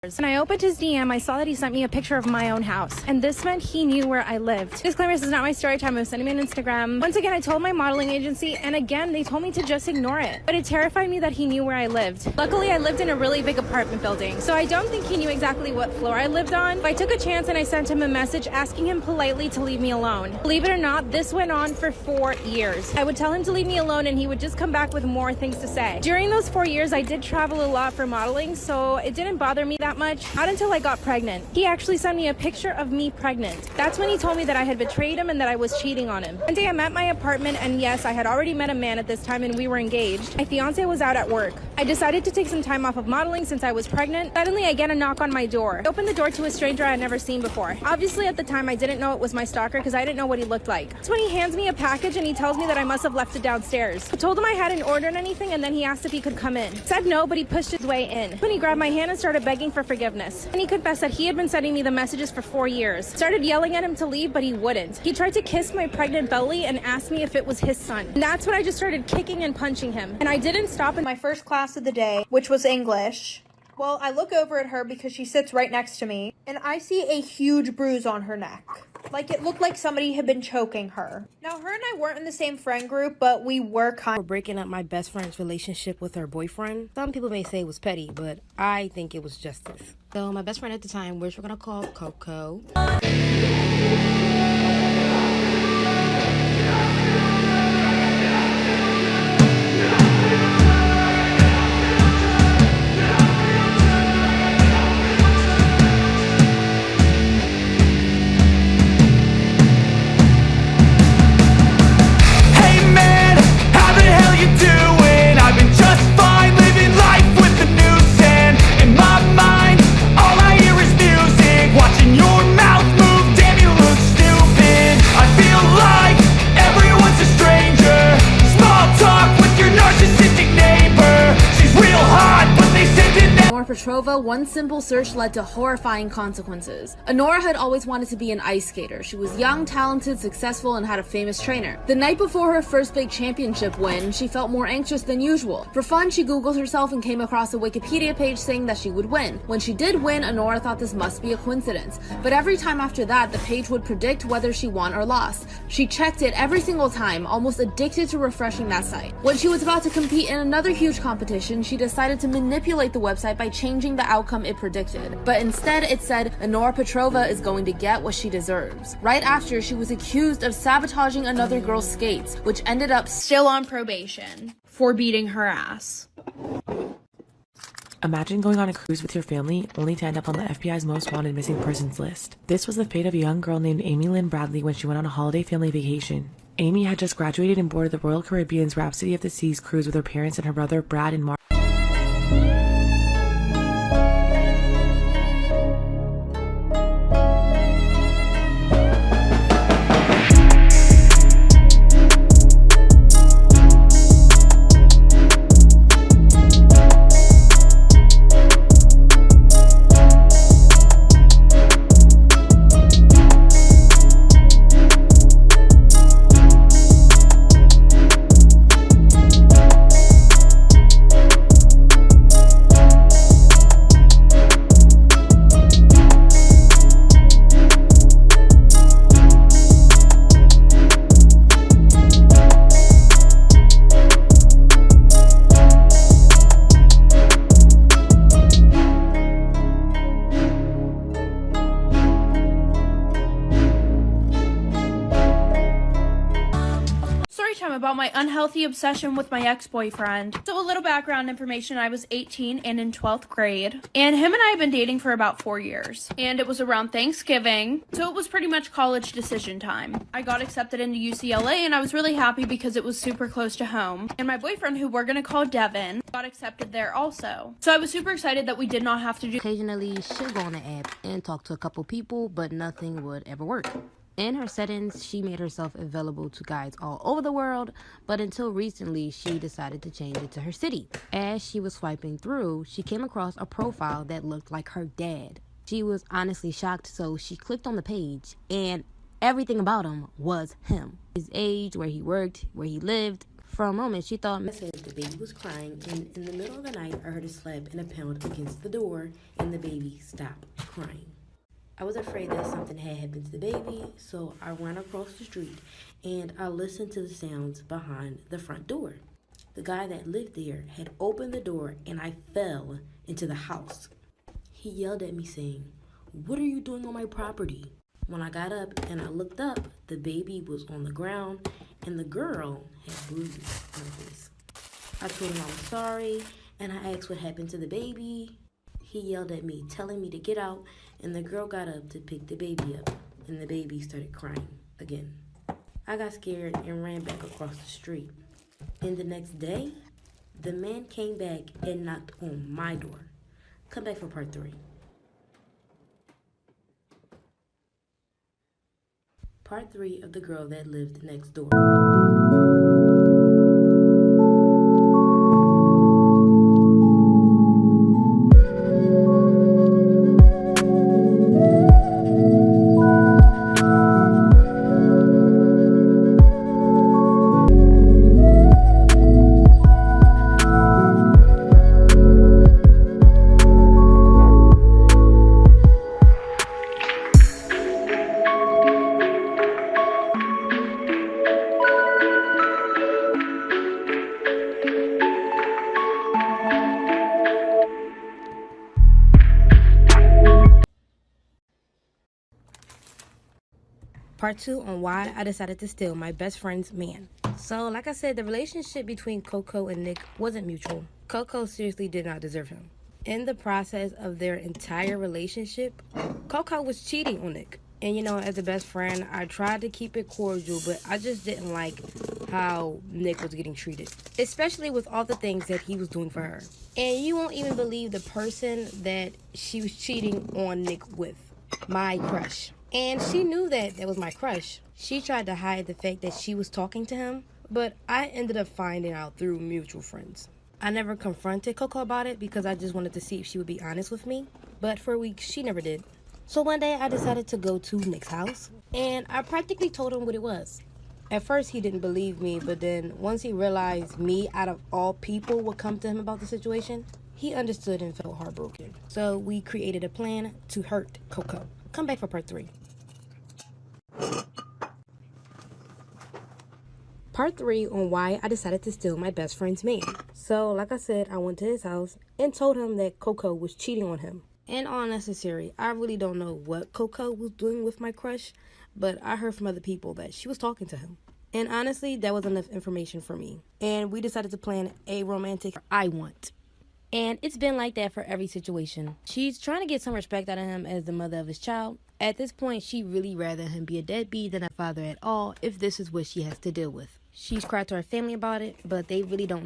When I opened his DM, I saw that he sent me a picture of my own house, and this meant he knew where I lived. Disclaimer, this is not my story time. I'm sending me an Instagram. Once again, I told my modeling agency, and again, they told me to just ignore it. But it terrified me that he knew where I lived. Luckily, I lived in a really big apartment building, so I don't think he knew exactly what floor I lived on. But I took a chance and I sent him a message asking him politely to leave me alone. Believe it or not, this went on for 4 years. I would tell him to leave me alone, and he would just come back with more things to say. During those 4 years, I did travel a lot for modeling, so it didn't bother me that much. Not until I got pregnant. He actually sent me a picture of me pregnant. That's when he told me that I had betrayed him and that I was cheating on him. One day I'm at my apartment, and yes, I had already met a man at this time and we were engaged. My fiance was out at work. I decided to take some time off of modeling since I was pregnant. Suddenly I get a knock on my door. I opened the door to a stranger I had never seen before. Obviously at the time I didn't know it was my stalker because I didn't know what he looked like. That's when he hands me a package and he tells me that I must have left it downstairs. I told him I hadn't ordered anything, and then he asked if he could come in. I said no, but he pushed his way in. When he grabbed my hand and started begging for forgiveness. And he confessed that he had been sending me the messages for 4 years. Started yelling at him to leave, but he wouldn't. He tried to kiss my pregnant belly and asked me if it was his son. And that's when I just started kicking and punching him. And I didn't stop in My first class of the day, which was English. Well, I look over at her because she sits right next to me, and I see a huge bruise on her neck. Like, it looked like somebody had been choking her. Now, her and I weren't in the same friend group, but we were For breaking up my best friend's relationship with her boyfriend. Some people may say it was petty, but I think it was justice. So my best friend at the time, which we're gonna call Coco. Petrova, one simple search led to horrifying consequences. Honora had always wanted to be an ice skater. She was young, talented, successful, and had a famous trainer. The night before her first big championship win, she felt more anxious than usual. For fun, she Googled herself and came across a Wikipedia page saying that she would win. When she did win, Honora thought this must be a coincidence. But every time after that, the page would predict whether she won or lost. She checked it every single time, almost addicted to refreshing that site. When she was about to compete in another huge competition, she decided to manipulate the website by changing the outcome it predicted. But instead it said Honora Petrova is going to get what she deserves. Right after, she was accused of sabotaging another girl's skates, which ended up still on probation for beating her ass. Imagine going on a cruise with your family only to end up on the FBI's most wanted missing persons list. This was the fate of a young girl named Amy Lynn Bradley when she went on a holiday family vacation. Amy had just graduated and boarded the Royal Caribbean's Rhapsody of the Seas cruise with her parents and her brother Brad and Mark. About my unhealthy obsession with my ex-boyfriend. So a little background information: I was 18 and in 12th grade, and him and I have been dating for about 4 years, and it was around Thanksgiving, so it was pretty much college decision time. I got accepted into UCLA, and I was really happy because it was super close to home, and my boyfriend, who we're gonna call Devin, got accepted there also. So I was super excited that we did not have to do. Occasionally, she'll go on the app and talk to a couple people, but nothing would ever work. In her settings, she made herself available to guys all over the world, but until recently, she decided to change it to her city. As she was swiping through, she came across a profile that looked like her dad. She was honestly shocked, so she clicked on the page, and everything about him was him. His age, where he worked, where he lived, For a moment, she thought I said the baby was crying, and in the middle of the night, I heard a slap and a pound against the door, and the baby stopped crying. I was afraid that something had happened to the baby, so I ran across the street, and I listened to the sounds behind the front door. The guy that lived there had opened the door, and I fell into the house. He yelled at me saying, "What are you doing on my property?" When I got up and I looked up, the baby was on the ground and the girl had bruises on her face. I told him I was sorry and I asked what happened to the baby. He yelled at me, telling me to get out, and the girl got up to pick the baby up and the baby started crying again. I got scared and ran back across the street. And the next day, the man came back and knocked on my door. Come back for part 3. Part 3 of the girl that lived next door. Part 2 on why I decided to steal my best friend's man. So, like I said, the relationship between Coco and Nick wasn't mutual. Coco seriously did not deserve him. In the process of their entire relationship, Coco was cheating on Nick. And you know, as a best friend, I tried to keep it cordial, but I just didn't like how Nick was getting treated. Especially with all the things that he was doing for her. And you won't even believe the person that she was cheating on Nick with. My crush. And she knew that was my crush. She tried to hide the fact that she was talking to him, but I ended up finding out through mutual friends. I never confronted Coco about it because I just wanted to see if she would be honest with me, but for weeks she never did. So one day I decided to go to Nick's house, and I practically told him what it was. At first he didn't believe me, but then once he realized me out of all people would come to him about the situation, he understood and felt heartbroken. So we created a plan to hurt Coco. Come back for part 3. Part 3 on why I decided to steal my best friend's man. So, like I said, I went to his house and told him that Coco was cheating on him. And all necessary, I really don't know what Coco was doing with my crush, but I heard from other people that she was talking to him. And honestly, that was enough information for me. And we decided to plan a romantic I want. And it's been like that for every situation. She's trying to get some respect out of him as the mother of his child. At this point, she'd really rather him be a deadbeat than a father at all if this is what she has to deal with. She's cried to her family about it, but they really don't